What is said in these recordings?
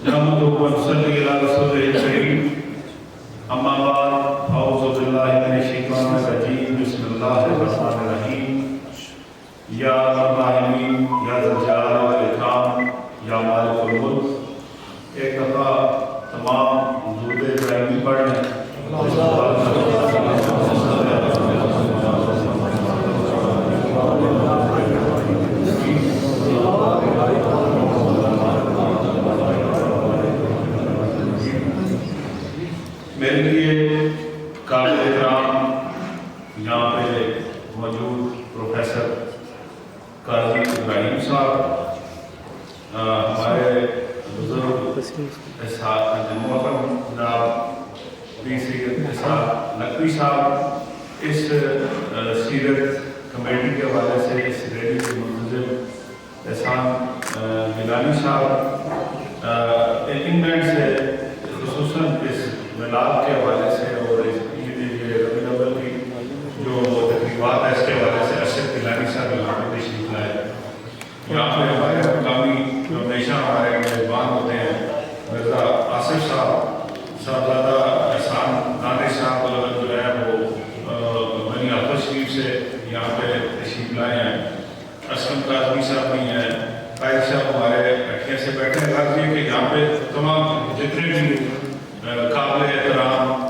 نحمده ونصلي على رسوله الكريم اما بعد اعوذ بالله من الشیطان الرجیم بسم اللہ الرحمن الرحیم یا الراحمین یا ذی الجلال والاکرام یا مالک الملک. ایک دفعہ تمام درود ابراہیمی پڑھ لیں. میرے لیے قابل احترام یہاں پہ موجود پروفیسر قاضی ابراہیم صاحب، ہمارے بزرگ محترم جناب پی سید اسحاق نقوی صاحب، اس سیرت کمیٹی کے حوالے سے اس ریڈیو کے منتظم احسان گیلانی صاحب، انگلینڈ سے خصوصاً اس میلاد کے حوالے سے اور اس عید ربیع الاول کی جو تقریبات ہے اس کے حوالے سے ارشد گیلانی صاحب یہاں پہ تشریف لائے. یہاں پہ ہمارے مقامی جو ہمیشہ ہمارے میزبان ہوتے ہیں مرزا آصف صاحب، صاحبزادہ احسان دانش صاحب جو ہے وہ بنی حافظ شریف سے یہاں پہ تشریف لائے ہیں. اسلم کاظمی صاحب بھی ہیں، قائد صاحب ہمارے اٹھیے سے بیٹھے ہیں. بات یہ کہ یہاں پہ تمام جتنے بھی قابل احترام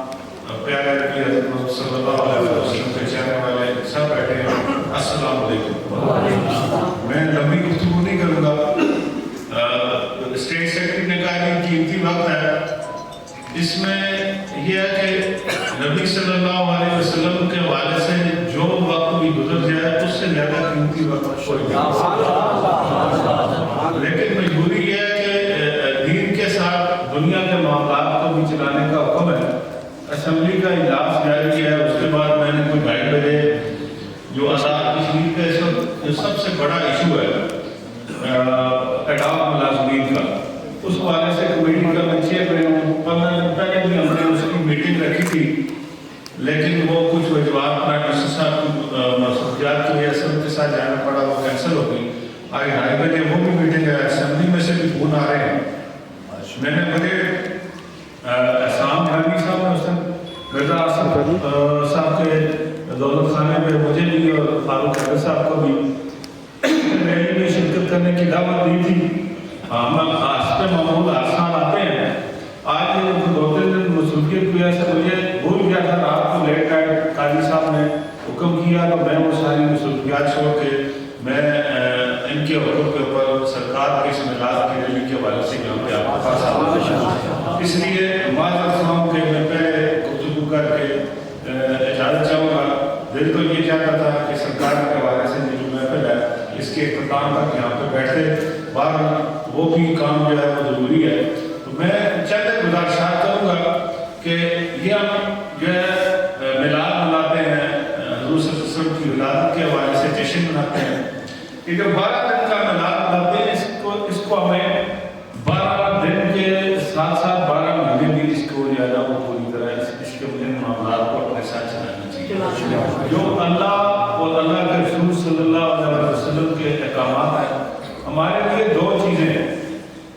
پیارے نبی حضرت صلی اللہ علیہ وسلم کے چاہنے والے سب بیٹھے ہیں. السلام علیکم. میں لمبی گفتگو نہیں کروں گا. اسٹیٹ سیکرٹری نے کہا کہ قیمتی وقت ہے، اس میں یہ ہے کہ نبی صلی اللہ علیہ وسلم کے حوالے سے جو وقت بھی گزر جائے اس سے زیادہ قیمتی وقت کوئی نہیں. لیکن مجبوری یہ ہے کہ دین کے ساتھ دنیا کے معاملات کو بھی چلانے کا حکم ہے. اسمبلی کا اجلاس جاری ہے، اس کے بعد میں نے کوئی گائیڈ بھیجے جو آزاد کشمیر کا اس وقت جو سب سے بڑا ایشو ہے اڈاپ ملازمین کا، اس حوالے سے کمیٹی کا میں چیئر رہا ہوں. 15 دن پہلے بھی ہم نے اس کی میٹنگ رکھی تھی، لیکن وہ کچھ وجوہات پرائم منسٹر صاحب کی مصروفیات کی وجہ سے ان کے ساتھ جانا پڑا، وہ کینسل ہو گئی. آج 2:30 بجے وہ بھی میٹنگ ہے. اسمبلی میں سے بھی فون آ رہے ہیں. میں نے بڑے احسان گیلانی صاحب نے اس دن مرزا آصف صاحب کے دولت خانے پہ مجھے بھی اور فاروق حیدر صاحب کو بھی ریلی میں شرکت کرنے کی دعوت دی تھی. ہم آج پہ معمول آسان آتے ہیں. آج 2-3 دن مصروفیت کی وجہ سے مجھے بھول گیا تھا. رات کو لیٹ نائٹ قاضی صاحب نے حکم کیا تو میں وہ ساری مصروفیات چھوڑ کے میں ان کے حکم کے اوپر سرکار کے اس میلاد کی ریلی کے حوالے سے یہاں پہ آپ کے پاس آ. اس لیے معذرت خواہوں کہ میں پہلے گفتگو کر کے اجازت چاہوں گا. دل تو یہ چاہتا تھا کہ سرکار کے حوالے سے جو محفل ہے اس کے اختتام تک یہاں پہ بیٹھے، بعد وہ بھی کام جو ہے وہ ضروری ہے. تو میں چند گزارشات کروں گا کہ یہ ہم جو ہے میلاد مناتے ہیں، حضور صلی اللہ علیہ وسلم کی ولادت کے حوالے سے جشن مناتے ہیں. یہ جو 12 دن کا میلاد مناتے ہیں اس کو ہمیں 12 دن کے ساتھ ساتھ 12 مہینے بھی اس کو جو ہے وہ پوری طرح اس کے معاملات کو اپنے ساتھ چلانا چاہیے. جو اللہ اور اللہ کے رسول صلی اللہ علیہ وسلم کے احکامات ہیں ہمارے لیے 2 چیزیں ہیں.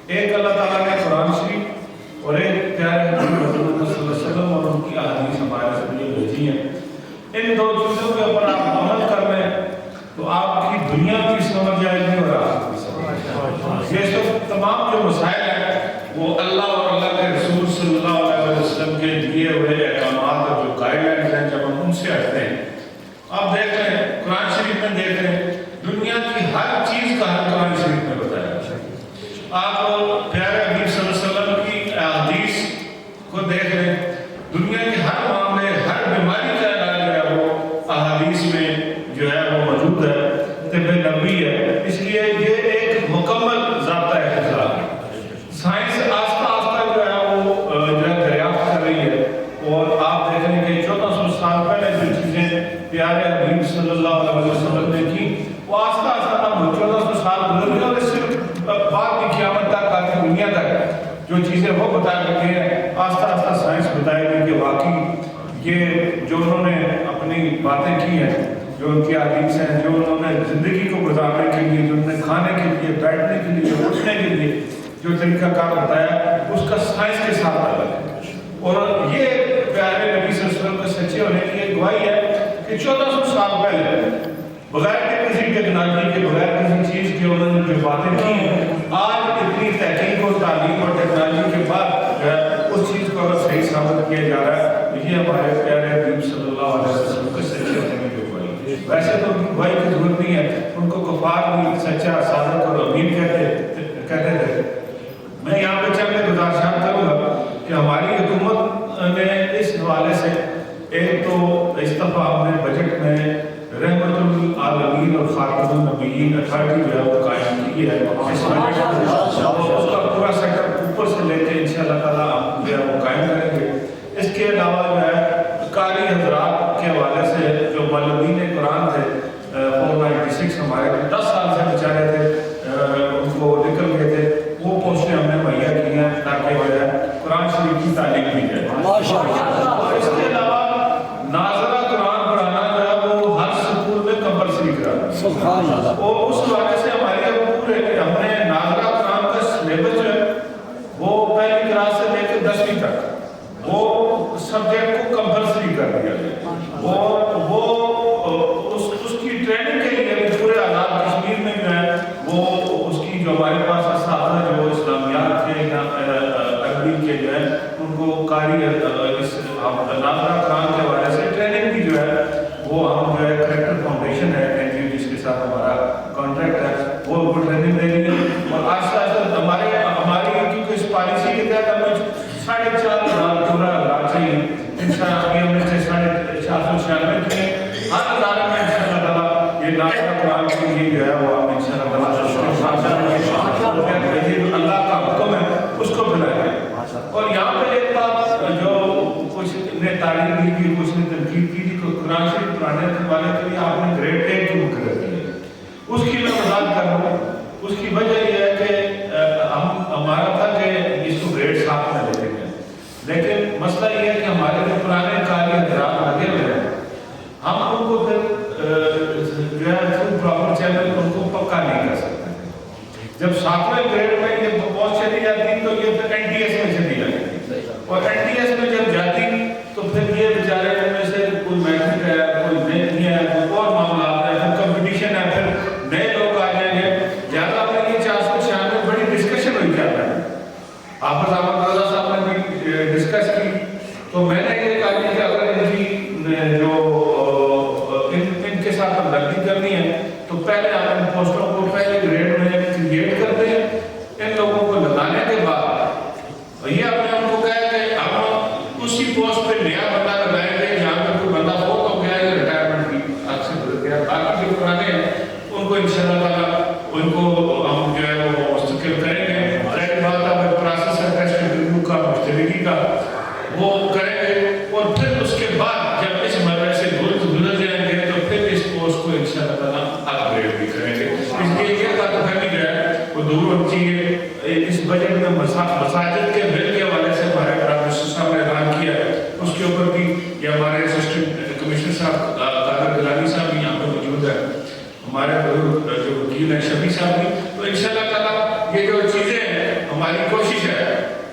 ایک اللہ تعالیٰ نے قرآن شریف اور ایک پیارے حضور صلی اللہ علیہ وسلم اور ان کی احادیث ہمارے ذریعے بھیجی ہیں. ان 2 چیزوں کے اوپر آپ عمل کر لیں تو آپ کی دنیا بھی سمجھ جائے گی اور آخرت بھی سمجھ جائے گی. یہ سب تمام جو مسائل ہیں وہ اللہ اور اللہ کے رسول صلی اللہ علیہ وسلم کے دیے ہوئے احکامات اور جو گائیڈ لائنز ہیں جب ہم ان سے ہٹتے ہیں. آپ دیکھ لیں قرآن شریف میں دیکھ لیں دنیا کی ہر چیز کا حل قرآن شریف میں بتایا. آپ پیارے حبیب صلی اللہ علیہ وسلم کی احادیث کو دیکھ لیں، دنیا کے ہر معاملے ہر بیماری کا علاج جو ہے وہ احادیث میں جو ہے وہ موجود ہے. طب نبوی ہے. اس لیے یہ ایک مکمل ضابطہ احتجاج ہے. سائنس آہستہ آہستہ جو ہے وہ دریافت کر رہی ہے اور آپ دیکھ لیں کہ 1400 سال پہلے جو چیزیں پیارے حبیب صلی اللہ علیہ وسلم نے کی وہ آہستہ آہستہ 1400 سال گزر گئے اور صرف بعد کی قیامت تک آتی دنیا تک جو چیزیں وہ بتا کرتے ہیں آہستہ آہستہ سائنس بتائے گی کہ واقعی یہ جو انہوں نے اپنی باتیں کی ہیں، جو ان کی حدیث ہیں، جو انہوں نے زندگی کو گزارنے کے لیے، جو انہوں نے کھانے کے لیے، بیٹھنے کے لیے، اٹھنے کے لیے جو طریقہ کار بتایا اس کا سائنس کے ساتھ الگ ہے، اور یہ پیارے نبی صلی اللہ علیہ وسلم کے سچے ہونے کی ایک گواہی ہے کہ 1400 سال پہلے بغیر کسی ٹیکنالوجی کے، بغیر کسی چیز کے انہوں نے جو باتیں کی ہیں، آج اتنی تحقیق اور تعلیم اور ٹیکنالوجی کے بعد اس چیز کو اگر صحیح ثابت کیا جا رہا ہے، یہ ہمارے پیارے حبیب صلی اللہ علیہ وسلم کے سچے ہونے کی گواہی۔ ویسے تو گواہی کی ضرورت نہیں ہے، ان کو کفار بھی سچا، صادق اور امین کہتے تھے۔ میں یہاں پہ چند گزارشات کروں گا کہ ہماری حکومت نے اس حوالے سے ایک تو اس دفعہ ہم نے بجٹ میں رحمت العالمین اور خاتم النبیین اتھارٹی جو ہے وہ قائم کی ہے، اس کا پورا سیٹ اپ اوپر سے لے کے انشاءاللہ تعالیٰ ہم جو ہے وہ قائم کریں گے۔ اس کے علاوہ جو ہے قاری حضرات کے حوالے سے جو معلمین قرآن تھے 496 ہمارے 10 سال سے بیچارے تھے، ان کو نکل گئے تھے، وہ پوسٹیں ہم نے مہیا کی ہیں تاکہ جو ہے قرآن شریف کی تعلیم دی جائے۔ اور اس کے علاوہ ناظرہ قرآن پڑھانا جو ہے وہ ہر سکول میں کمپلسری کرانا، اور اس حوالے سے ہماری پورے ہم نے ناظرہ قرآن کا سلیبس جو ہے وہ پہلی کلاس سے لے کے 10ویں تک وہ سبجیکٹ کو کمپلسری کر دیا گیا، اور وہ اس کی ٹریننگ کے لیے پورے آزاد کشمیر میں جو ہے وہ اس کی جو ہمارے پاس اساتذہ جو اسلامیات کے عربی کے جو ہے ان کو قاری ناظرہ قرآن کے حوالے سے ٹریننگ بھی جو ہے وہ ہم جو ہے کریکٹر فاؤنڈیشن ہے این جی او جس کے ساتھ ہمارا کانٹریکٹ ہے وہ ان کو ٹریننگ دے رہی ہے، اور آہستہ آہستہ ہماری کیونکہ اس پالیسی کے تحت ہمیں 4.5 پورا لاکھ چاہیے، انشاءاللہ ہم نے 496 کے ہر ادارے میں انشاءاللہ تعالیٰ یہ ناظرہ قرآن کے لیے جو ہے وہ ہم انشاءاللہ تعالیٰ اللہ کا حکم ہے اس کو بلائیں گے۔ اور یہاں پہ ایک بات جو کچھ نے تعلیم دی تھی، کچھ نے تنقید کی تھی، قرآن شریف پڑھانے والے کے لیے آپ نے گریڈ 1 کیوں مقرر کی ہے، اس کی میں وضاحت کر رہا ہوں۔ اس کی وجہ یہ ہے کہ ہمارا تھا کہ اس کو گریڈ 7 میں لیتے ہیں، لیکن مسئلہ یہ ہے کہ ہمارے جو پرانے قاری حضرات لگے ہوئے ہیں ہم ان کو پھر جو ہے پراپر چینل ان کو پکا نہیں کر سکتے۔ جب 7ویں گریڈ میں یہ پوسٹ چلی جاتی تو یہ پھر این ٹی ایس میں چلی جاتی، اور این ٹی ایس میں جب جاتی تو پھر یہ بیچارے ان میں سے کوئی میٹرک ہے، کوئی نہیں ہے، کوئی اور معاملات ہے، پھر کمپٹیشن ہے، پھر نئے لوگ آ جائیں گے، لہٰذا میں یہ 496 میں بڑی ڈسکشن ہوئی جاتا ہے۔ حافظ احمد رضا صاحب نے بھی ڈسکس کی، تو میں نے یہ کہا کہ اگر ان کی جو ان کے ساتھ ہمدردی کرنی ہے تو پہلے آپ ان پوسٹوں کو پہلے گریڈ میں کریٹ کرتے ہیں، ان لوگوں کو لگانے کے بعد یہ آپ نے ان کو کہا کہ ہم اسی پوسٹ پہ نیا بندہ لگائیں گے جہاں پہ کوئی بندہ فوت ہو گیا یا ریٹائرمنٹ کی حد سے گزر گیا، باقی جو پرانے ہیں ان کو انشاءاللہ تعالیٰ ان کو ہم جو ہے وہ مستقل کریں گے۔ ایک بات اب پروسیس ہے ٹیسٹ ریویو کا، مشترکی کا، وہ کریں گے، اور پھر اس کے بعد جب اس مرحلے سے گزر جائیں گے تو پھر اس پوسٹ کو انشاءاللہ تعالیٰ اپ گریڈ بھی کریں گے۔ اس لیے یہ بات فہمی جو ہے وہ دور ہونی چاہیے۔ اس بجٹ میں مساجد کے بل کے حوالے سے ہمارے پرائم منسٹر صاحب نے اعلان کیا ہے، اس کے اوپر بھی یہ ہمارے اسسٹنٹ کمشنر صاحب قادر گیلانی صاحب بھی یہاں پہ موجود ہے، ہمارے جو وکیل ہیں شفیع صاحب بھی، تو انشاءاللہ تعالیٰ یہ جو چیزیں ہیں ہماری کوشش ہے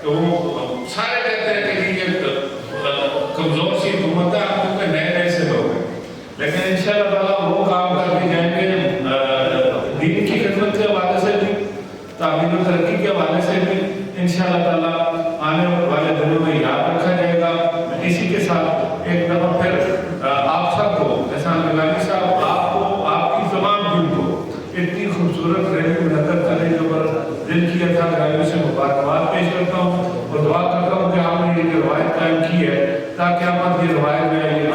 کہ وہ سارے کہتے ہیں کہ یہ کمزور سی حکومت ہے، آپ کو نئے نئے سے لوگ ہیں، لیکن انشاءاللہ تعالیٰ وہ کام کر کے جائیں گے دین کی خدمت کے حوالے سے بھی، تعلیم و ترقی کے حوالے سے بھی انشاءاللہ تعالیٰ آنے والے دنوں میں یاد رکھا جائے گا۔ اسی کے ساتھ ایک دفعہ پھر آپ سب کو، احسان گیلانی صاحب، آپ کو، آپ کی تمام دل کو اتنی خوبصورت ریلی منعقد کرنے کے اوپر دل کی عطا گرامی سے مبارکباد پیش کرتا ہوں، اور دعا کرتا ہوں کہ آپ نے یہ روایت قائم کی ہے تاکہ ہم یہ روایت میں یہ